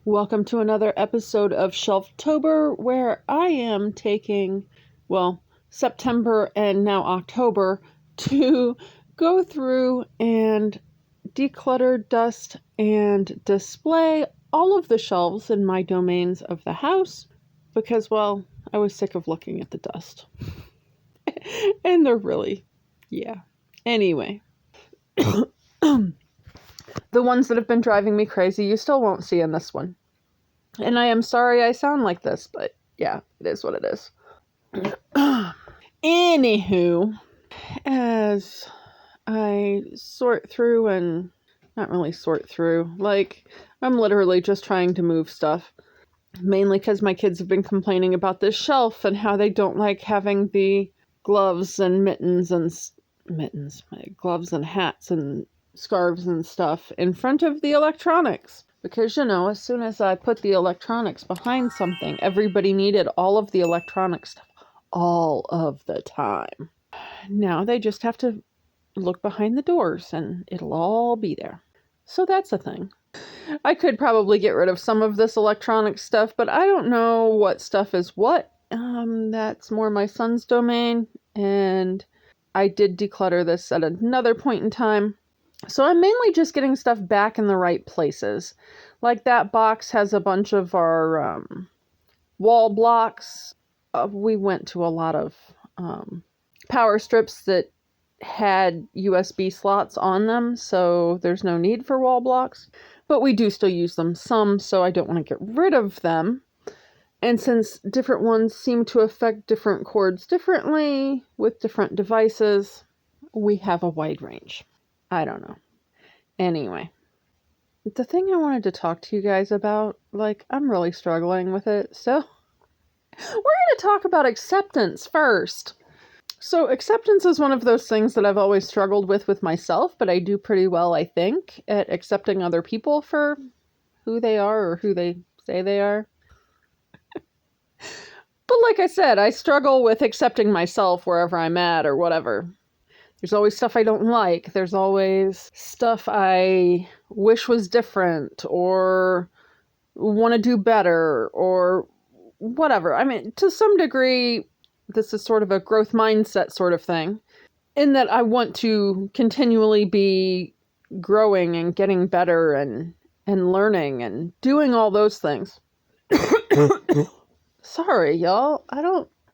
Welcome to another episode of Shelftober, where I am taking, September and now October to go through and declutter, dust, and display all of the shelves in my domains of the house because, I was sick of looking at the dust. And they're really, Anyway. The ones that have been driving me crazy, you still won't see in this one. And I am sorry I sound like this, but yeah, it is what it is. Anywho, as I sort through and not really sort through, I'm literally just trying to move stuff. Mainly because my kids have been complaining about this shelf and how they don't like having the gloves and gloves and hats and scarves and stuff in front of the electronics. Because, as soon as I put the electronics behind something, everybody needed all of the electronic stuff all of the time. Now they just have to look behind the doors and it'll all be there. So that's a thing. I could probably get rid of some of this electronic stuff, but I don't know what stuff is what. That's more my son's domain, and I did declutter this at another point in time. So I'm mainly just getting stuff back in the right places. Like that box has a bunch of our wall blocks. We went to a lot of power strips that had USB slots on them, so there's no need for wall blocks. But we do still use them some, so I don't want to get rid of them. And since different ones seem to affect different cords differently with different devices, we have a wide range. I don't know. Anyway, the thing I wanted to talk to you guys about, I'm really struggling with it. So we're going to talk about acceptance first. So acceptance is one of those things that I've always struggled with myself, but I do pretty well, I think, at accepting other people for who they are or who they say they are. But like I said, I struggle with accepting myself wherever I'm at or whatever. There's always stuff I don't like. There's always stuff I wish was different or want to do better or whatever. I mean, to some degree, this is sort of a growth mindset sort of thing, in that I want to continually be growing and getting better and learning and doing all those things. Sorry, y'all. I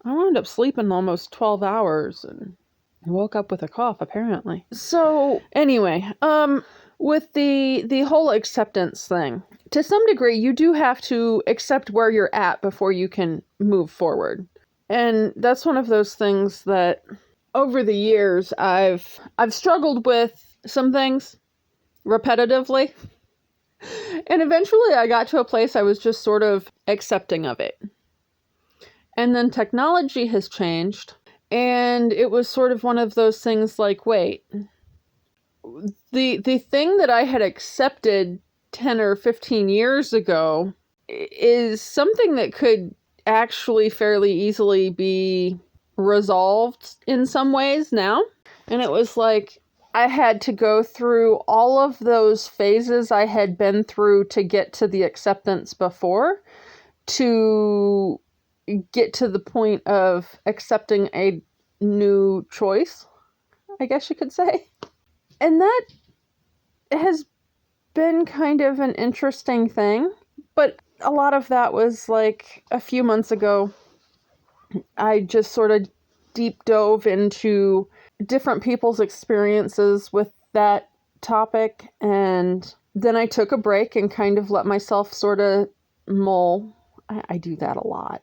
wound up sleeping almost 12 hours and I woke up with a cough, apparently. So, anyway, with the whole acceptance thing, to some degree, you do have to accept where you're at before you can move forward. And that's one of those things that over the years I've struggled with some things repetitively. And eventually I got to a place I was just sort of accepting of it. And then technology has changed. And it was sort of one of those things like, wait, the thing that I had accepted 10 or 15 years ago is something that could actually fairly easily be resolved in some ways now. And it was like I had to go through all of those phases I had been through to get to the acceptance before, to get to the point of accepting a new choice, I guess you could say. And that has been kind of an interesting thing, but a lot of that was like a few months ago. I just sort of deep dove into different people's experiences with that topic, and then I took a break and kind of let myself sort of mull. I do that a lot.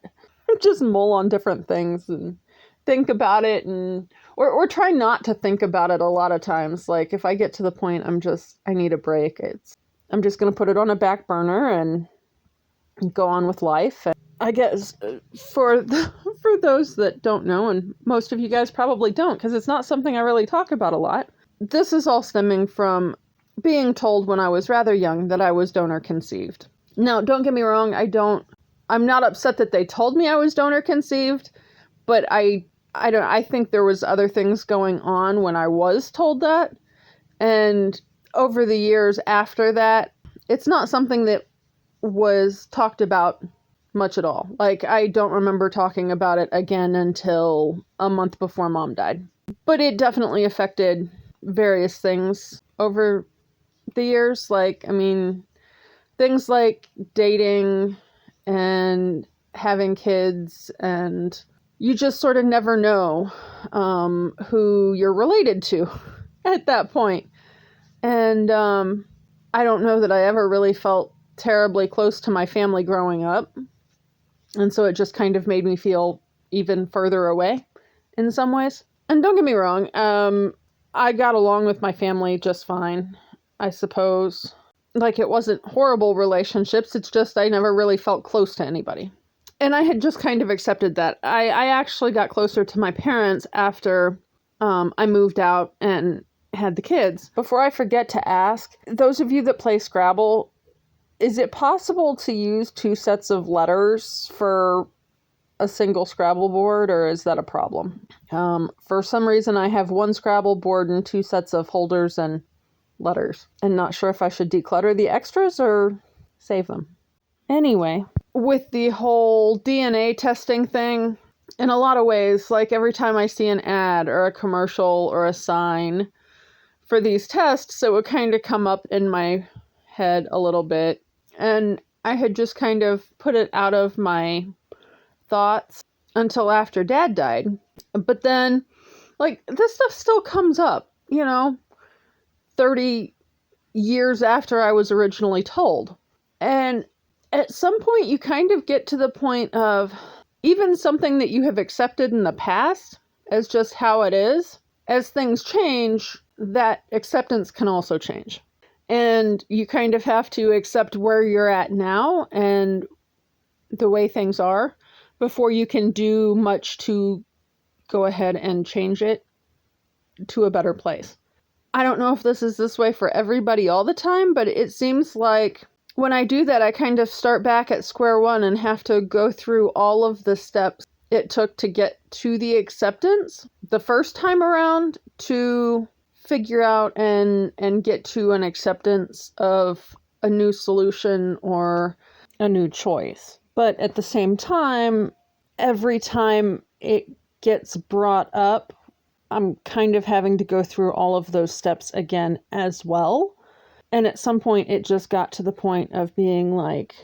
Just mull on different things and think about it, and or try not to think about it a lot of times. Like if I get to the point I need a break, I'm just going to put it on a back burner and go on with life. And I guess for those that don't know, and most of you guys probably don't, because it's not something I really talk about a lot, this is all stemming from being told when I was rather young that I was donor conceived. Now, don't get me wrong, I'm not upset that they told me I was donor conceived, but I think there was other things going on when I was told that. And over the years after that, it's not something that was talked about much at all. Like, I don't remember talking about it again until a month before Mom died. But it definitely affected various things over the years. Like, I mean, things like dating and having kids, and you just sort of never know who you're related to at that point. And I don't know that I ever really felt terribly close to my family growing up. And so it just kind of made me feel even further away in some ways. And don't get me wrong, I got along with my family just fine, I suppose. Like, it wasn't horrible relationships, it's just I never really felt close to anybody. And I had just kind of accepted that. I actually got closer to my parents after I moved out and had the kids. Before I forget to ask, those of you that play Scrabble, is it possible to use 2 sets of letters for a single Scrabble board, or is that a problem? For some reason, I have 1 Scrabble board and 2 sets of holders and letters, and not sure if I should declutter the extras or save them. Anyway, with the whole DNA testing thing, in a lot of ways, like every time I see an ad or a commercial or a sign for these tests, it would kind of come up in my head a little bit. And I had just kind of put it out of my thoughts until after Dad died. But then, like, this stuff still comes up, 30 years after I was originally told. And at some point, you kind of get to the point of even something that you have accepted in the past as just how it is. As things change, that acceptance can also change. And you kind of have to accept where you're at now and the way things are before you can do much to go ahead and change it to a better place. I don't know if this is this way for everybody all the time, but it seems like when I do that, I kind of start back at square one and have to go through all of the steps it took to get to the acceptance the first time around to figure out and get to an acceptance of a new solution or a new choice. But at the same time, every time it gets brought up, I'm kind of having to go through all of those steps again as well. And at some point, it just got to the point of being like,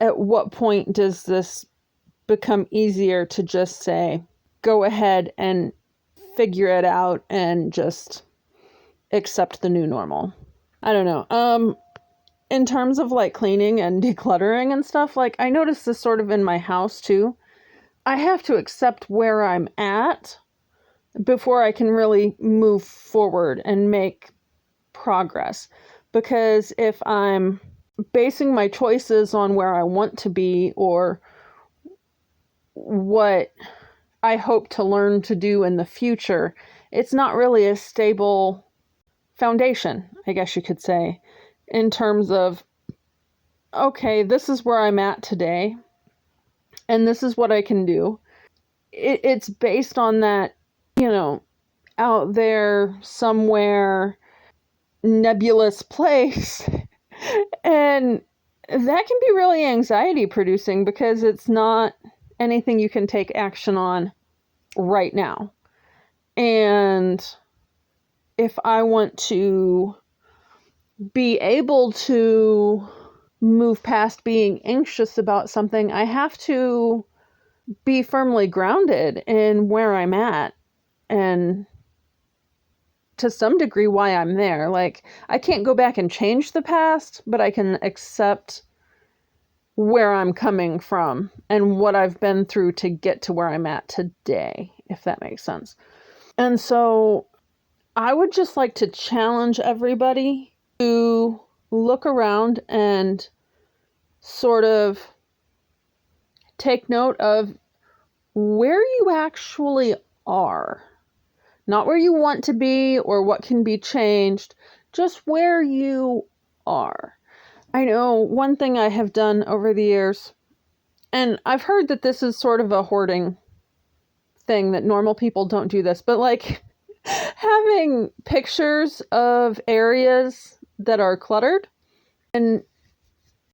at what point does this become easier to just say, go ahead and figure it out and just accept the new normal? I don't know. In terms of like cleaning and decluttering and stuff, like I noticed this sort of in my house too. I have to accept where I'm at before I can really move forward and make progress. Because if I'm basing my choices on where I want to be or what I hope to learn to do in the future, it's not really a stable foundation, I guess you could say, in terms of, okay, this is where I'm at today, and this is what I can do. It's based on that, out there somewhere nebulous place. And that can be really anxiety producing because it's not anything you can take action on right now. And if I want to be able to move past being anxious about something, I have to be firmly grounded in where I'm at and to some degree why I'm there. Like, I can't go back and change the past, but I can accept where I'm coming from and what I've been through to get to where I'm at today, if that makes sense. And so I would just like to challenge everybody to look around and sort of take note of where you actually are. Not where you want to be or what can be changed, just where you are. I know one thing I have done over the years, and I've heard that this is sort of a hoarding thing, that normal people don't do this, but like having pictures of areas that are cluttered and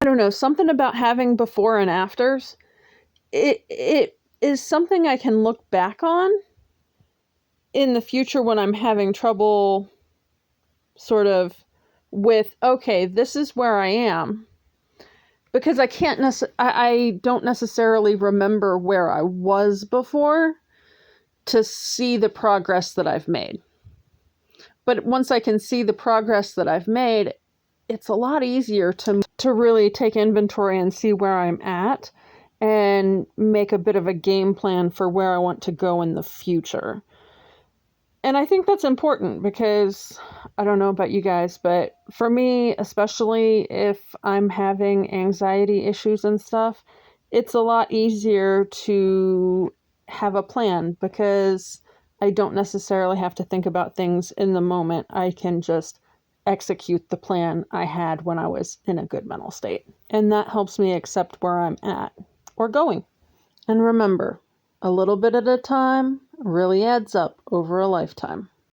I don't know, something about having before and afters. It is something I can look back on in the future when I'm having trouble sort of with, okay, this is where I am. Because I don't necessarily remember where I was before to see the progress that I've made. But once I can see the progress that I've made, it's a lot easier to really take inventory and see where I'm at and make a bit of a game plan for where I want to go in the future. And I think that's important because I don't know about you guys, but for me, especially if I'm having anxiety issues and stuff, it's a lot easier to have a plan because I don't necessarily have to think about things in the moment. I can just execute the plan I had when I was in a good mental state. And that helps me accept where I'm at or going. And remember, a little bit at a time really adds up over a lifetime.